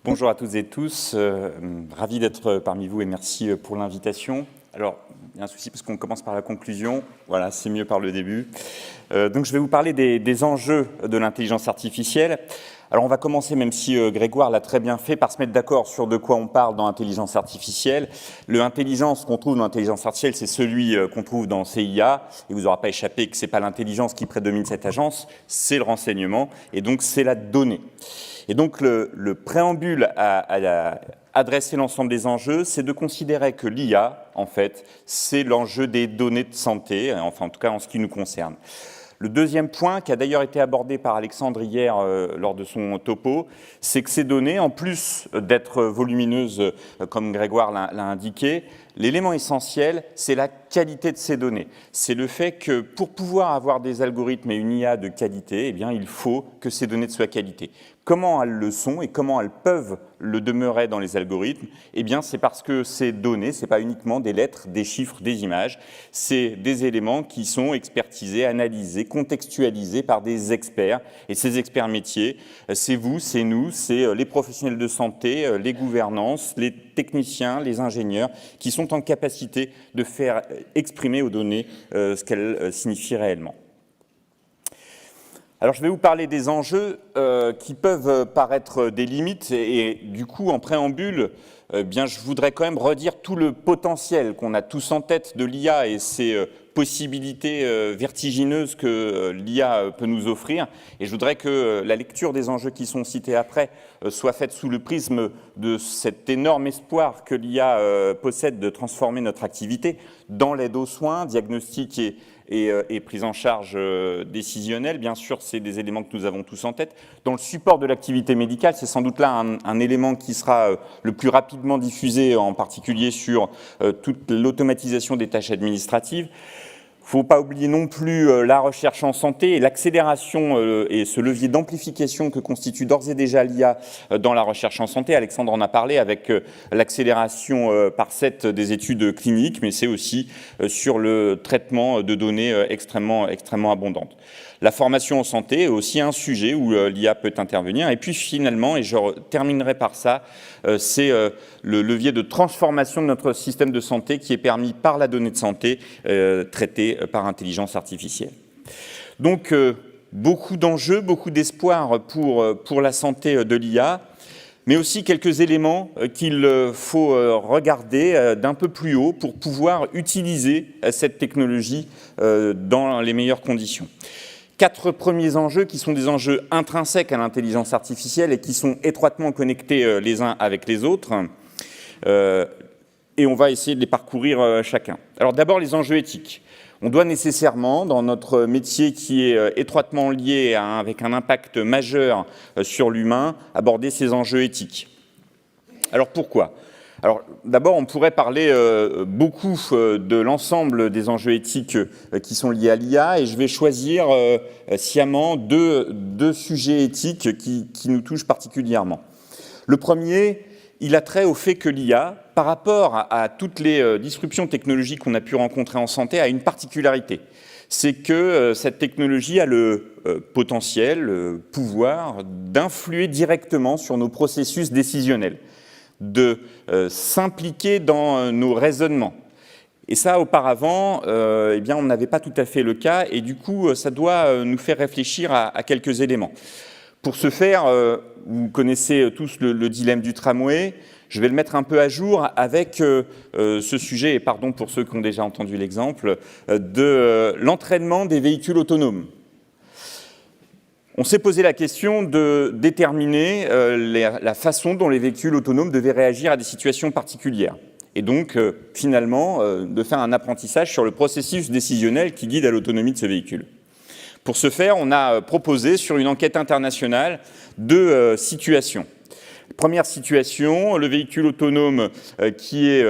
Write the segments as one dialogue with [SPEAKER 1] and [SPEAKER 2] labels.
[SPEAKER 1] Bonjour à toutes et tous, ravi d'être parmi vous et merci pour l'invitation. Alors, il y a un souci parce qu'on commence par la conclusion, voilà, c'est mieux par le début. Donc je vais vous parler des enjeux de l'intelligence artificielle. Alors on va commencer, même si Grégoire l'a très bien fait, par se mettre d'accord sur de quoi on parle dans l'intelligence artificielle. L'intelligence qu'on trouve dans l'intelligence artificielle, c'est celui qu'on trouve dans CIA, et vous n'aura pas échappé que ce n'est pas l'intelligence qui prédomine cette agence, c'est le renseignement, et donc c'est la donnée. Et donc le préambule à adresser l'ensemble des enjeux, c'est de considérer que l'IA, en fait, c'est l'enjeu des données de santé, enfin en tout cas en ce qui nous concerne. Le deuxième point, qui a d'ailleurs été abordé par Alexandre hier lors de son topo, c'est que ces données, en plus d'être volumineuses, comme Grégoire l'a indiqué, l'élément essentiel, c'est la qualité de ces données. C'est le fait que pour pouvoir avoir des algorithmes et une IA de qualité, eh bien, il faut que ces données soient de qualité. Comment elles le sont et comment elles peuvent le demeurer dans les algorithmes? Eh bien, c'est parce que ces données, ce n'est pas uniquement des lettres, des chiffres, des images, c'est des éléments qui sont expertisés, analysés, contextualisés par des experts. Et ces experts métiers, c'est vous, c'est nous, c'est les professionnels de santé, les gouvernances, les techniciens, les ingénieurs, qui sont en capacité de faire exprimer aux données ce qu'elles signifient réellement. Alors, je vais vous parler des enjeux qui peuvent paraître des limites et du coup, en préambule, bien, je voudrais quand même redire tout le potentiel qu'on a tous en tête de l'IA et ses possibilités vertigineuses que l'IA peut nous offrir. Et je voudrais que la lecture des enjeux qui sont cités après soit faite sous le prisme de cet énorme espoir que l'IA possède de transformer notre activité dans l'aide aux soins, diagnostic et prise en charge décisionnelle. Bien sûr, c'est des éléments que nous avons tous en tête. Dans le support de l'activité médicale, c'est sans doute là un élément qui sera le plus rapidement diffusé, en particulier sur toute l'automatisation des tâches administratives. Il ne faut pas oublier non plus la recherche en santé et l'accélération et ce levier d'amplification que constitue d'ores et déjà l'IA dans la recherche en santé. Alexandre en a parlé avec l'accélération par 7 des études cliniques, mais c'est aussi sur le traitement de données extrêmement abondantes. La formation en santé est aussi un sujet où l'IA peut intervenir. Et puis finalement, et je terminerai par ça, c'est le levier de transformation de notre système de santé qui est permis par la donnée de santé traitée par intelligence artificielle. Donc, beaucoup d'enjeux, beaucoup d'espoir pour la santé de l'IA, mais aussi quelques éléments qu'il faut regarder d'un peu plus haut pour pouvoir utiliser cette technologie dans les meilleures conditions. 4 premiers enjeux qui sont des enjeux intrinsèques à l'intelligence artificielle et qui sont étroitement connectés les uns avec les autres. Et on va essayer de les parcourir chacun. Alors d'abord, les enjeux éthiques. On doit nécessairement, dans notre métier qui est étroitement lié avec un impact majeur sur l'humain, aborder ces enjeux éthiques. Alors pourquoi ? Alors d'abord, on pourrait parler beaucoup de l'ensemble des enjeux éthiques qui sont liés à l'IA et je vais choisir sciemment deux sujets éthiques qui nous touchent particulièrement. Le premier, il a trait au fait que l'IA, par rapport à toutes les disruptions technologiques qu'on a pu rencontrer en santé, a une particularité. C'est que cette technologie a le potentiel, le pouvoir d'influer directement sur nos processus décisionnels, de s'impliquer dans nos raisonnements. Et ça, auparavant, eh bien, on n'avait pas tout à fait le cas, et du coup, ça doit nous faire réfléchir à quelques éléments. Pour ce faire, vous connaissez tous le dilemme du tramway. Je vais le mettre un peu à jour avec ce sujet, et pardon pour ceux qui ont déjà entendu l'exemple, de l'entraînement des véhicules autonomes. On s'est posé la question de déterminer la façon dont les véhicules autonomes devaient réagir à des situations particulières. Et donc, finalement, de faire un apprentissage sur le processus décisionnel qui guide à l'autonomie de ce véhicule. Pour ce faire, on a proposé, sur une enquête internationale, 2 situations. Première situation, le véhicule autonome qui est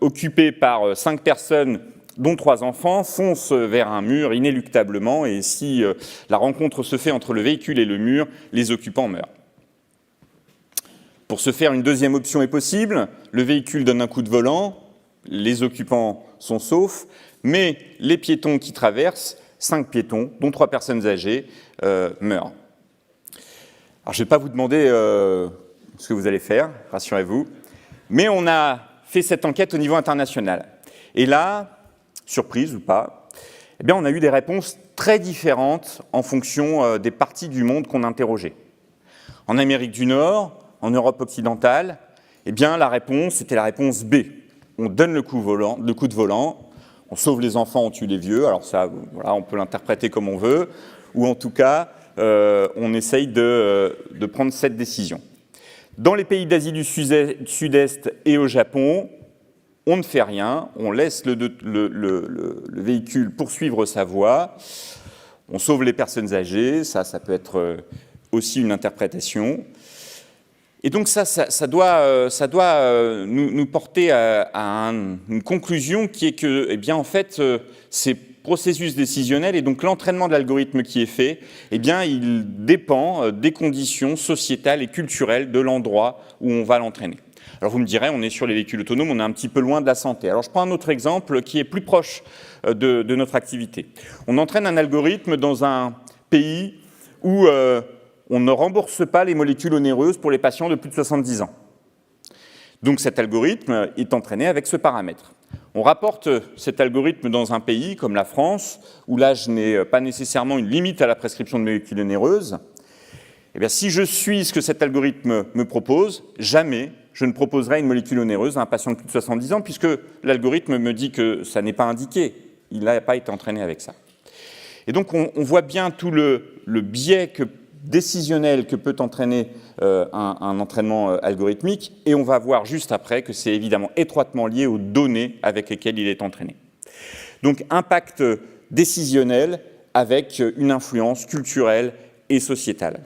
[SPEAKER 1] occupé par 5 personnes dont 3 enfants, fonce vers un mur inéluctablement et si la rencontre se fait entre le véhicule et le mur, les occupants meurent. Pour ce faire, une deuxième option est possible. Le véhicule donne un coup de volant, les occupants sont saufs, mais les piétons qui traversent, 5 piétons, dont 3 personnes âgées, meurent. Alors, je ne vais pas vous demander ce que vous allez faire, rassurez-vous. Mais on a fait cette enquête au niveau international. Et là, surprise ou pas, eh bien, on a eu des réponses très différentes en fonction des parties du monde qu'on interrogeait. En Amérique du Nord, en Europe occidentale, eh bien, la réponse était la réponse B. On donne le coup de volant, on sauve les enfants, on tue les vieux. Alors ça, voilà, on peut l'interpréter comme on veut, ou en tout cas, on essaye de prendre cette décision. Dans les pays d'Asie du Sud-Est et au Japon, on ne fait rien, on laisse le véhicule poursuivre sa voie, on sauve les personnes âgées, ça peut être aussi une interprétation. Et donc ça doit nous porter à une conclusion qui est que, eh bien, en fait, ces processus décisionnels et donc l'entraînement de l'algorithme qui est fait, eh bien, il dépend des conditions sociétales et culturelles de l'endroit où on va l'entraîner. Alors vous me direz, on est sur les véhicules autonomes, on est un petit peu loin de la santé. Alors je prends un autre exemple qui est plus proche de notre activité. On entraîne un algorithme dans un pays où on ne rembourse pas les molécules onéreuses pour les patients de plus de 70 ans. Donc cet algorithme est entraîné avec ce paramètre. On rapporte cet algorithme dans un pays comme la France, où l'âge n'est pas nécessairement une limite à la prescription de molécules onéreuses. Eh bien, si je suis ce que cet algorithme me propose, jamais je ne proposerai une molécule onéreuse à un patient de plus de 70 ans, puisque l'algorithme me dit que ça n'est pas indiqué. Il n'a pas été entraîné avec ça. Et donc, on voit bien tout le biais décisionnel que peut entraîner un entraînement algorithmique, et on va voir juste après que c'est évidemment étroitement lié aux données avec lesquelles il est entraîné. Donc, impact décisionnel avec une influence culturelle et sociétale.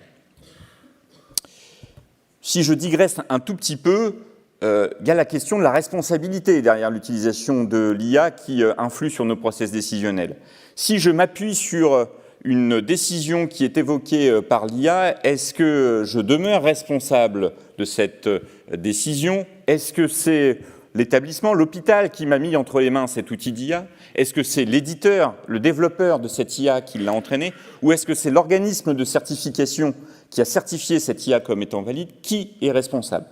[SPEAKER 1] Si je digresse un tout petit peu, il y a la question de la responsabilité derrière l'utilisation de l'IA qui influe sur nos process décisionnels. Si je m'appuie sur une décision qui est évoquée par l'IA, est-ce que je demeure responsable de cette décision? Est-ce que c'est l'établissement, l'hôpital qui m'a mis entre les mains cet outil d'IA? Est-ce que c'est l'éditeur, le développeur de cette IA qui l'a entraîné? Ou est-ce que c'est l'organisme de certification qui a certifié cette IA comme étant valide? Qui est responsable?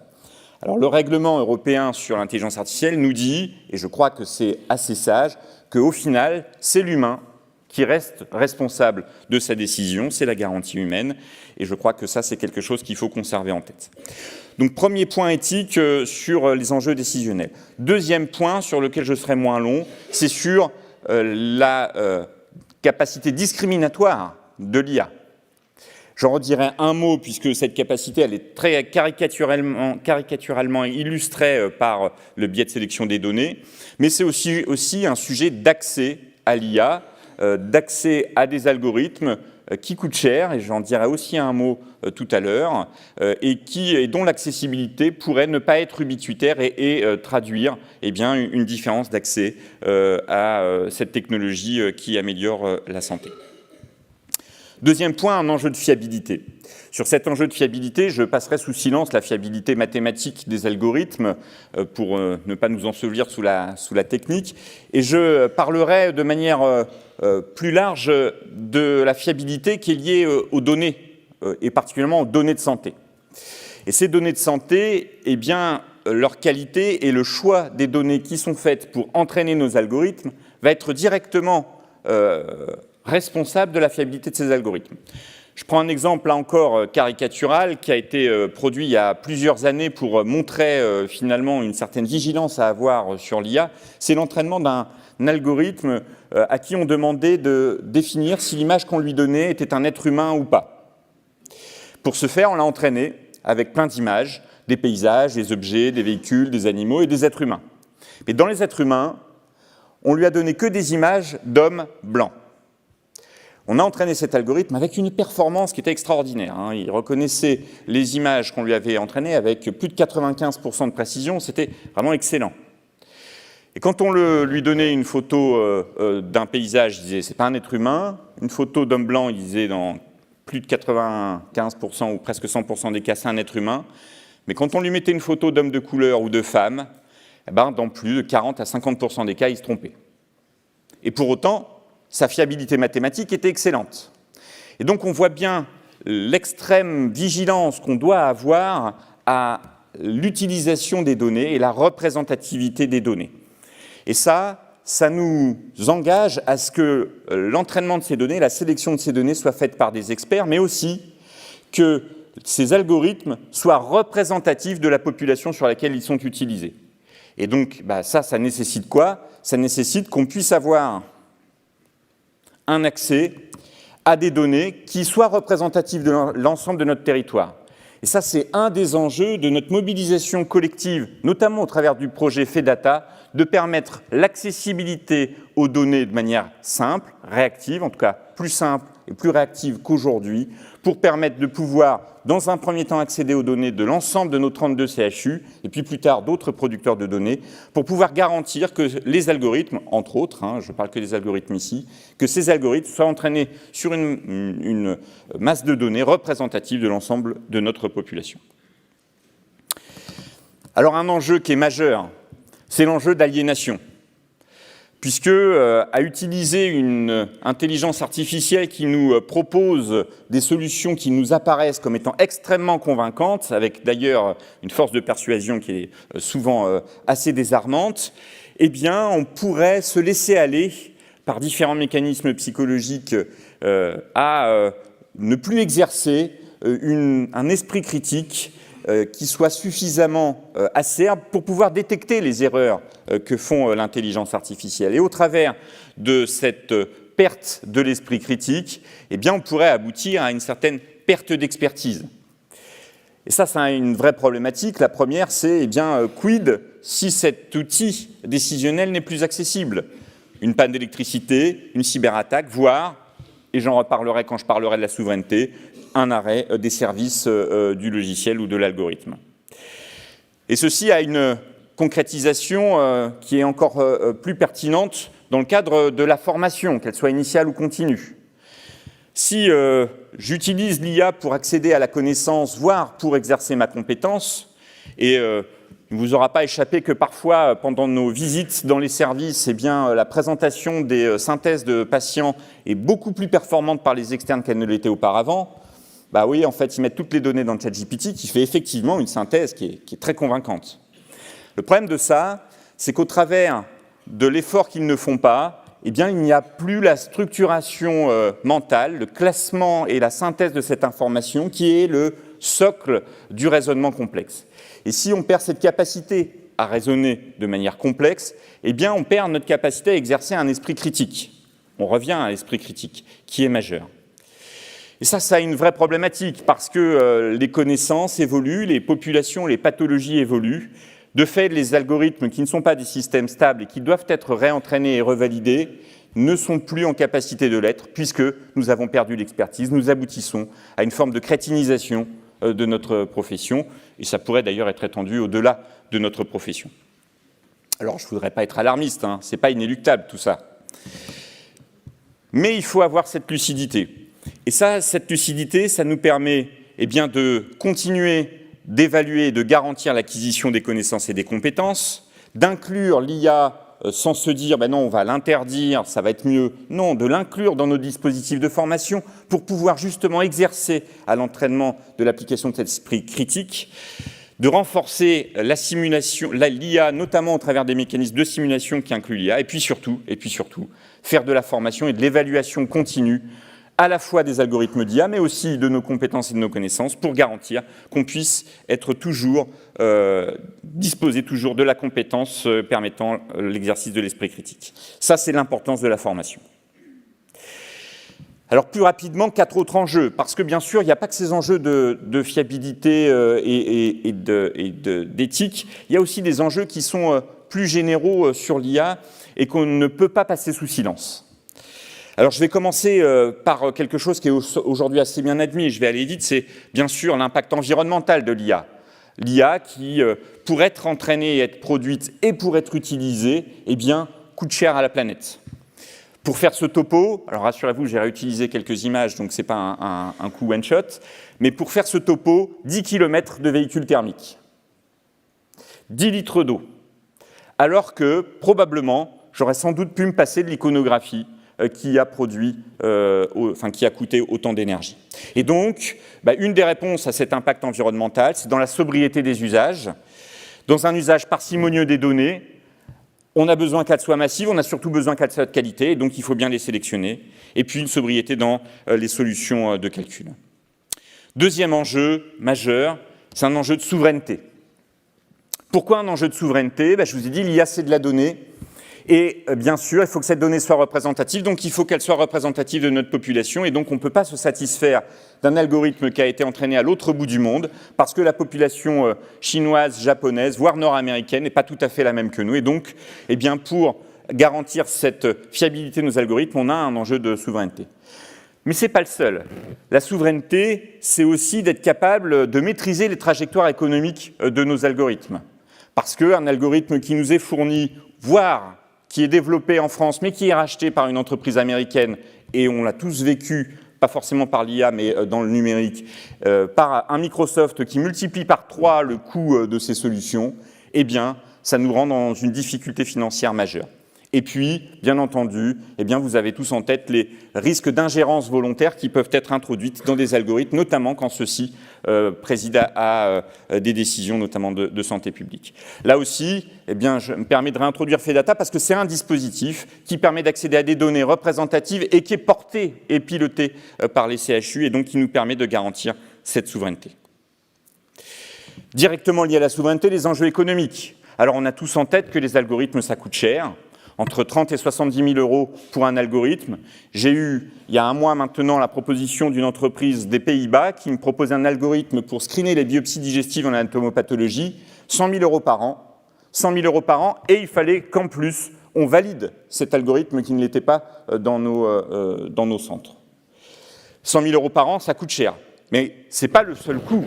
[SPEAKER 1] Alors, le règlement européen sur l'intelligence artificielle nous dit, et je crois que c'est assez sage, qu'au final, c'est l'humain qui reste responsable de sa décision, c'est la garantie humaine, et je crois que ça, c'est quelque chose qu'il faut conserver en tête. Donc, premier point éthique sur les enjeux décisionnels. Deuxième point sur lequel je serai moins long, c'est sur la capacité discriminatoire de l'IA. J'en redirai un mot, puisque cette capacité, elle est très caricaturalement illustrée par le biais de sélection des données, mais c'est aussi un sujet d'accès à l'IA, d'accès à des algorithmes qui coûtent cher, et j'en dirai aussi un mot tout à l'heure, et dont l'accessibilité pourrait ne pas être ubiquitaire et traduire bien, une différence d'accès à cette technologie qui améliore la santé. Deuxième point, un enjeu de fiabilité. Sur cet enjeu de fiabilité, je passerai sous silence la fiabilité mathématique des algorithmes pour ne pas nous ensevelir sous la technique, et je parlerai de manière plus large de la fiabilité qui est liée aux données, et particulièrement aux données de santé. Et ces données de santé, eh bien, leur qualité et le choix des données qui sont faites pour entraîner nos algorithmes va être directement responsable de la fiabilité de ces algorithmes. Je prends un exemple, là encore, caricatural, qui a été produit il y a plusieurs années pour montrer finalement une certaine vigilance à avoir sur l'IA. C'est l'entraînement d'un algorithme à qui on demandait de définir si l'image qu'on lui donnait était un être humain ou pas. Pour ce faire, on l'a entraîné avec plein d'images, des paysages, des objets, des véhicules, des animaux et des êtres humains. Mais dans les êtres humains, on lui a donné que des images d'hommes blancs. On a entraîné cet algorithme avec une performance qui était extraordinaire. Il reconnaissait les images qu'on lui avait entraînées avec plus de 95% de précision. C'était vraiment excellent. Et quand on lui donnait une photo d'un paysage, il disait « c'est pas un être humain ». Une photo d'homme blanc, il disait dans plus de 95% ou presque 100% des cas, c'est un être humain. Mais quand on lui mettait une photo d'homme de couleur ou de femme, dans plus de 40 à 50% des cas, il se trompait. Et pour autant, sa fiabilité mathématique était excellente. Et donc on voit bien l'extrême vigilance qu'on doit avoir à l'utilisation des données et la représentativité des données. Et ça nous engage à ce que l'entraînement de ces données, la sélection de ces données soit faite par des experts, mais aussi que ces algorithmes soient représentatifs de la population sur laquelle ils sont utilisés. Et donc, ça nécessite quoi? Ça nécessite qu'on puisse avoir un accès à des données qui soient représentatives de l'ensemble de notre territoire. Et ça, c'est un des enjeux de notre mobilisation collective, notamment au travers du projet FEDATA, de permettre l'accessibilité aux données de manière simple, réactive, en tout cas plus simple et plus réactive qu'aujourd'hui, pour permettre de pouvoir, dans un premier temps, accéder aux données de l'ensemble de nos 32 CHU, et puis plus tard d'autres producteurs de données, pour pouvoir garantir que les algorithmes, entre autres, je ne parle que des algorithmes ici, que ces algorithmes soient entraînés sur une masse de données représentative de l'ensemble de notre population. Alors un enjeu qui est majeur, c'est l'enjeu d'aliénation. Puisque à utiliser une intelligence artificielle qui nous propose des solutions qui nous apparaissent comme étant extrêmement convaincantes, avec d'ailleurs une force de persuasion qui est souvent assez désarmante, eh bien, on pourrait se laisser aller par différents mécanismes psychologiques à ne plus exercer un esprit critique qui soit suffisamment acerbe pour pouvoir détecter les erreurs que font l'intelligence artificielle. Et au travers de cette perte de l'esprit critique, eh bien, on pourrait aboutir à une certaine perte d'expertise. Et ça, c'est une vraie problématique. La première, c'est, eh bien, quid si cet outil décisionnel n'est plus accessible? Une panne d'électricité, une cyberattaque, voire, et j'en reparlerai quand je parlerai de la souveraineté, un arrêt des services du logiciel ou de l'algorithme. Et ceci a une concrétisation qui est encore plus pertinente dans le cadre de la formation, qu'elle soit initiale ou continue. Si j'utilise l'IA pour accéder à la connaissance, voire pour exercer ma compétence, et il ne vous aura pas échappé que parfois, pendant nos visites dans les services, eh bien, la présentation des synthèses de patients est beaucoup plus performante par les externes qu'elle ne l'était auparavant. Bah oui, en fait, ils mettent toutes les données dans le ChatGPT qui fait effectivement une synthèse qui est très convaincante. Le problème de ça, c'est qu'au travers de l'effort qu'ils ne font pas, eh bien, il n'y a plus la structuration mentale, le classement et la synthèse de cette information qui est le socle du raisonnement complexe. Et si on perd cette capacité à raisonner de manière complexe, eh bien, on perd notre capacité à exercer un esprit critique. On revient à l'esprit critique, qui est majeur. Et ça a une vraie problématique, parce que les connaissances évoluent, les populations, les pathologies évoluent. De fait, les algorithmes qui ne sont pas des systèmes stables et qui doivent être réentraînés et revalidés ne sont plus en capacité de l'être, puisque nous avons perdu l'expertise, nous aboutissons à une forme de crétinisation de notre profession, et ça pourrait d'ailleurs être étendu au-delà de notre profession. Alors, je ne voudrais pas être alarmiste, ce n'est pas inéluctable tout ça. Mais il faut avoir cette lucidité. Et ça, cette lucidité, ça nous permet bien, de continuer d'évaluer et de garantir l'acquisition des connaissances et des compétences, d'inclure l'IA sans se dire non, on va l'interdire, ça va être mieux. Non, de l'inclure dans nos dispositifs de formation pour pouvoir justement exercer à l'entraînement de l'application de cet esprit critique, de renforcer la simulation, l'IA, notamment au travers des mécanismes de simulation qui incluent l'IA, et puis surtout, faire de la formation et de l'évaluation continue à la fois des algorithmes d'IA, mais aussi de nos compétences et de nos connaissances, pour garantir qu'on puisse être toujours, disposer toujours de la compétence permettant l'exercice de l'esprit critique. Ça, c'est l'importance de la formation. Alors, plus rapidement, 4 autres enjeux, parce que bien sûr, il n'y a pas que ces enjeux de fiabilité et d'éthique, il y a aussi des enjeux qui sont plus généraux sur l'IA et qu'on ne peut pas passer sous silence. Alors, je vais commencer par quelque chose qui est aujourd'hui assez bien admis, et je vais aller vite, c'est bien sûr l'impact environnemental de l'IA. L'IA qui, pour être entraînée et être produite et pour être utilisée, eh bien, coûte cher à la planète. Pour faire ce topo, alors rassurez-vous, j'ai réutilisé quelques images, donc ce n'est pas un coup one-shot, mais pour faire ce topo, 10 km de véhicules thermiques, 10 litres d'eau, alors que probablement, j'aurais sans doute pu me passer de l'iconographie qui a coûté autant d'énergie. Et donc, une des réponses à cet impact environnemental, c'est dans la sobriété des usages. Dans un usage parcimonieux des données, on a besoin qu'elles soient massives, on a surtout besoin qu'elles soient de qualité, donc il faut bien les sélectionner. Et puis une sobriété dans les solutions de calcul. Deuxième enjeu majeur, c'est un enjeu de souveraineté. Pourquoi un enjeu de souveraineté ? Je vous ai dit, l'IA, c'est de la donnée. Et bien sûr, il faut que cette donnée soit représentative, donc il faut qu'elle soit représentative de notre population, et donc on ne peut pas se satisfaire d'un algorithme qui a été entraîné à l'autre bout du monde, parce que la population chinoise, japonaise, voire nord-américaine n'est pas tout à fait la même que nous. Et donc, pour garantir cette fiabilité de nos algorithmes, on a un enjeu de souveraineté. Mais ce n'est pas le seul. La souveraineté, c'est aussi d'être capable de maîtriser les trajectoires économiques de nos algorithmes. Parce qu'un algorithme qui nous est fourni, voire qui est développé en France, mais qui est racheté par une entreprise américaine, et on l'a tous vécu, pas forcément par l'IA, mais dans le numérique, par un Microsoft qui multiplie par 3 le coût de ses solutions, ça nous rend dans une difficulté financière majeure. Et puis, bien entendu, vous avez tous en tête les risques d'ingérence volontaire qui peuvent être introduites dans des algorithmes, notamment quand ceux-ci président à des décisions, notamment de santé publique. Là aussi, je me permets de réintroduire Fedata parce que c'est un dispositif qui permet d'accéder à des données représentatives et qui est porté et piloté par les CHU et donc qui nous permet de garantir cette souveraineté. Directement lié à la souveraineté, les enjeux économiques. Alors, on a tous en tête que les algorithmes, ça coûte cher. Entre 30 et 70 000 euros pour un algorithme. J'ai eu, il y a un mois maintenant, la proposition d'une entreprise des Pays-Bas qui me propose un algorithme pour screener les biopsies digestives en anatomopathologie, 100 000 euros par an. 100 000 euros par an, et il fallait qu'en plus, on valide cet algorithme qui ne l'était pas dans nos centres. 100 000 euros par an, ça coûte cher. Mais ce n'est pas le seul coût.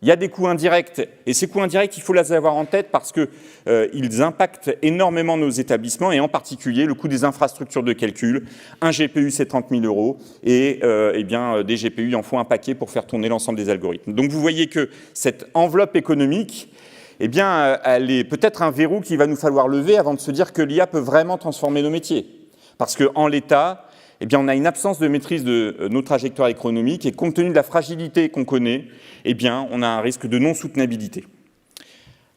[SPEAKER 1] Il y a des coûts indirects, et ces coûts indirects, il faut les avoir en tête parce qu'ils impactent énormément nos établissements, et en particulier le coût des infrastructures de calcul. Un GPU, c'est 30 000 euros, et des GPU, il en faut un paquet pour faire tourner l'ensemble des algorithmes. Donc vous voyez que cette enveloppe économique, elle est peut-être un verrou qu'il va nous falloir lever avant de se dire que l'IA peut vraiment transformer nos métiers. Parce qu'en l'état, on a une absence de maîtrise de nos trajectoires économiques, et compte tenu de la fragilité qu'on connaît, on a un risque de non-soutenabilité.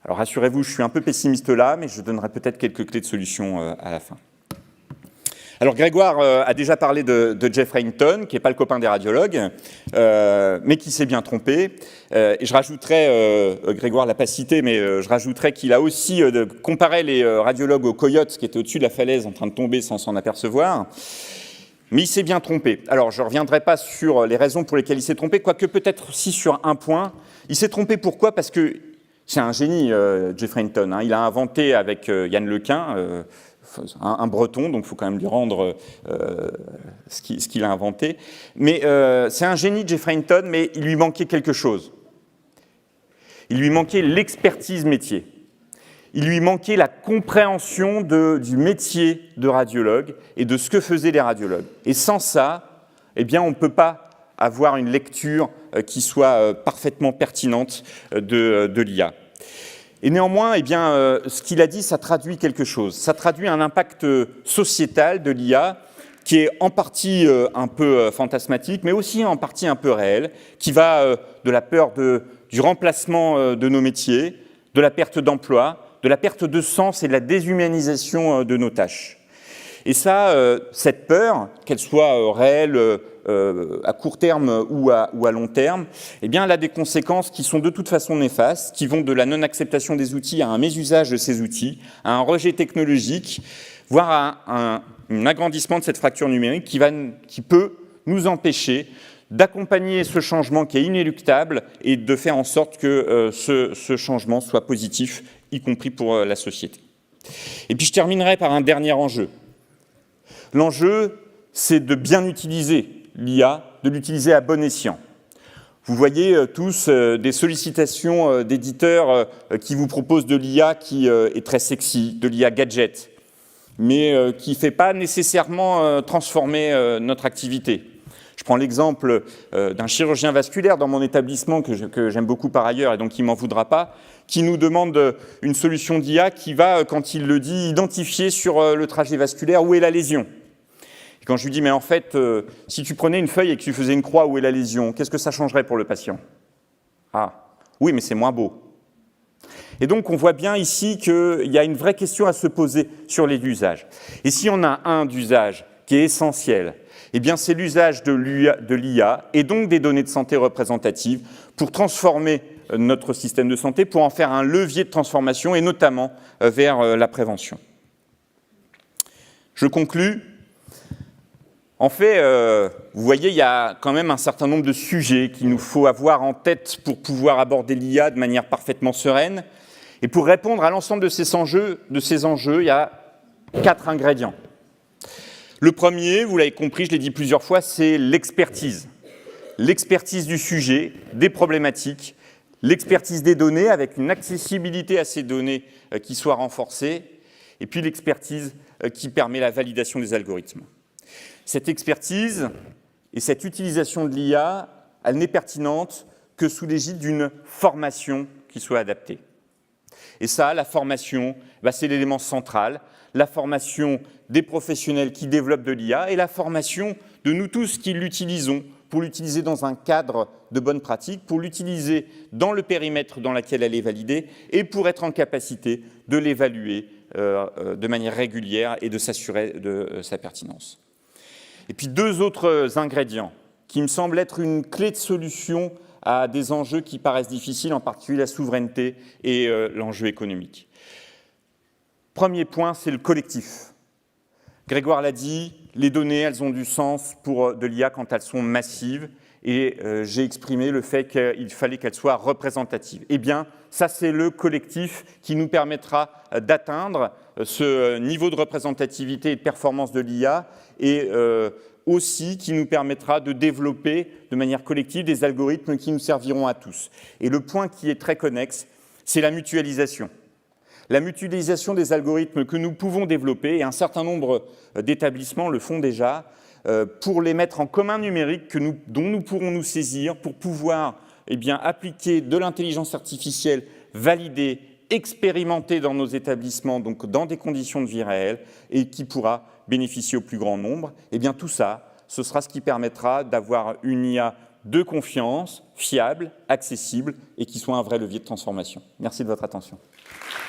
[SPEAKER 1] Alors rassurez-vous, je suis un peu pessimiste là, mais je donnerai peut-être quelques clés de solution à la fin. Alors Grégoire a déjà parlé de Jeffrey Hinton, qui n'est pas le copain des radiologues, mais qui s'est bien trompé. Et je rajouterais, Grégoire ne l'a pas cité, mais je rajouterais qu'il a aussi comparé les radiologues aux coyotes qui étaient au-dessus de la falaise en train de tomber sans s'en apercevoir. Mais il s'est bien trompé. Alors, je ne reviendrai pas sur les raisons pour lesquelles il s'est trompé, quoique peut-être aussi sur un point. Il s'est trompé pourquoi ? Parce que c'est un génie, Jeffrey Hinton. Il a inventé avec Yann Lequin, un breton, donc il faut quand même lui rendre ce qu'il a inventé. Mais c'est un génie, Jeffrey Hinton, mais il lui manquait quelque chose. Il lui manquait l'expertise métier. Il lui manquait la compréhension du métier de radiologue et de ce que faisaient les radiologues. Et sans ça, on ne peut pas avoir une lecture qui soit parfaitement pertinente de l'IA. Et néanmoins, ce qu'il a dit, ça traduit quelque chose. Ça traduit un impact sociétal de l'IA qui est en partie un peu fantasmatique, mais aussi en partie un peu réel, qui va de la peur du remplacement de nos métiers, de la perte d'emploi, de la perte de sens et de la déshumanisation de nos tâches. Et ça, cette peur, qu'elle soit réelle à court terme ou à long terme, elle a des conséquences qui sont de toute façon néfastes, qui vont de la non-acceptation des outils à un mésusage de ces outils, à un rejet technologique, voire à un agrandissement de cette fracture numérique qui peut nous empêcher d'accompagner ce changement qui est inéluctable et de faire en sorte que ce changement soit positif, y compris pour la société. Et puis je terminerai par un dernier enjeu. L'enjeu, c'est de bien utiliser l'IA, de l'utiliser à bon escient. Vous voyez tous des sollicitations d'éditeurs qui vous proposent de l'IA qui est très sexy, de l'IA gadget, mais qui ne fait pas nécessairement transformer notre activité. Je prends l'exemple d'un chirurgien vasculaire dans mon établissement que j'aime beaucoup par ailleurs et donc qui ne m'en voudra pas, qui nous demande une solution d'IA qui va, quand il le dit, identifier sur le trajet vasculaire où est la lésion. Et Quand je lui dis, mais en fait, si tu prenais une feuille et que tu faisais une croix où est la lésion, qu'est-ce que ça changerait pour le patient? Ah, oui, mais c'est moins beau. Et donc, on voit bien ici qu'il y a une vraie question à se poser sur les usages. Et si on a un d'usage qui est essentiel, eh bien, c'est l'usage de l'IA et donc des données de santé représentatives pour transformer notre système de santé, pour en faire un levier de transformation et notamment vers la prévention. Je conclus. En fait, vous voyez, il y a quand même un certain nombre de sujets qu'il nous faut avoir en tête pour pouvoir aborder l'IA de manière parfaitement sereine. Et pour répondre à l'ensemble de ces enjeux, il y a 4 ingrédients. Le premier, vous l'avez compris, je l'ai dit plusieurs fois, c'est l'expertise. L'expertise du sujet, des problématiques, l'expertise des données avec une accessibilité à ces données qui soit renforcée, et puis l'expertise qui permet la validation des algorithmes. Cette expertise et cette utilisation de l'IA, elle n'est pertinente que sous l'égide d'une formation qui soit adaptée. Et ça, la formation, c'est l'élément central, la formation des professionnels qui développent de l'IA et la formation de nous tous qui l'utilisons pour l'utiliser dans un cadre de bonne pratique, pour l'utiliser dans le périmètre dans lequel elle est validée et pour être en capacité de l'évaluer de manière régulière et de s'assurer de sa pertinence. Et puis 2 autres ingrédients qui me semblent être une clé de solution à des enjeux qui paraissent difficiles, en particulier la souveraineté et l'enjeu économique. Premier point, c'est le collectif. Grégoire l'a dit, les données, elles ont du sens pour de l'IA quand elles sont massives, et j'ai exprimé le fait qu'il fallait qu'elles soient représentatives. Eh bien, ça, c'est le collectif qui nous permettra d'atteindre ce niveau de représentativité et de performance de l'IA, et aussi qui nous permettra de développer de manière collective des algorithmes qui nous serviront à tous. Et le point qui est très connexe, c'est la mutualisation. La mutualisation des algorithmes que nous pouvons développer, et un certain nombre d'établissements le font déjà, pour les mettre en commun numérique dont nous pourrons nous saisir pour pouvoir appliquer de l'intelligence artificielle validée, expérimentée dans nos établissements, donc dans des conditions de vie réelles, et qui pourra bénéficier au plus grand nombre. Eh bien tout ça, ce sera ce qui permettra d'avoir une IA de confiance, fiable, accessible, et qui soit un vrai levier de transformation. Merci de votre attention.